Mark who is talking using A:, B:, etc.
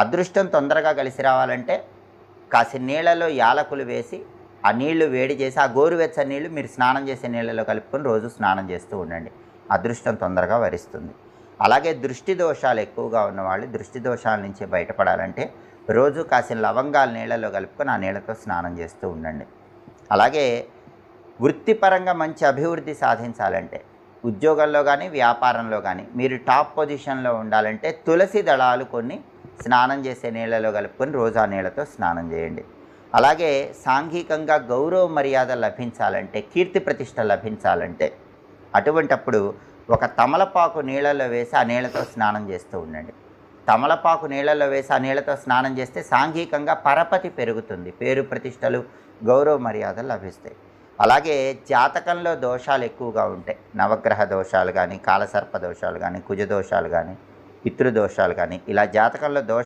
A: అదృష్టం తొందరగా కలిసి రావాలంటే కాసి నీళ్ళలో యాలకులు వేసి ఆ నీళ్లు వేడి చేసి ఆ గోరువెచ్చని నీళ్లు మీరు స్నానం చేసే నీళ్ళలో కలుపుకొని రోజు స్నానం చేస్తూ ఉండండి. అదృష్టం తొందరగా వరిస్తుంది. అలాగే దృష్టి దోషాలు ఎక్కువగా ఉన్నవాళ్ళు దృష్టి దోషాల నుంచి బయటపడాలంటే రోజు కాసిన లవంగాలు నీళ్ళలో కలుపుకొని ఆ నీళ్ళతో స్నానం చేస్తూ ఉండండి. అలాగే వృత్తిపరంగా మంచి అభివృద్ధి సాధించాలంటే ఉద్యోగంలో కానీ వ్యాపారంలో కానీ మీరు టాప్ పొజిషన్లో ఉండాలంటే తులసి దళాలు కొన్ని స్నానం చేసే నీళ్ళలో కలుపుకొని రోజు ఆ నీళ్ళతో స్నానం చేయండి. అలాగే సాంఘికంగా గౌరవ మర్యాద లభించాలంటే కీర్తి ప్రతిష్ట లభించాలంటే అటువంటప్పుడు ఒక తమలపాకు నీళ్ళలో వేసి ఆ నీళ్ళతో స్నానం చేస్తూ ఉండండి. తమలపాకు నీళ్ళలో వేసి ఆ నీళ్ళతో స్నానం చేస్తే సాంఘికంగా పరపతి పెరుగుతుంది, పేరు ప్రతిష్టలు గౌరవ మర్యాదలు లభిస్తాయి. అలాగే జాతకంలో దోషాలు ఎక్కువగా ఉంటాయి, నవగ్రహ దోషాలు కానీ కాలసర్ప దోషాలు కానీ కుజ దోషాలు కానీ పితృదోషాలు కానీ ఇలా జాతకంలో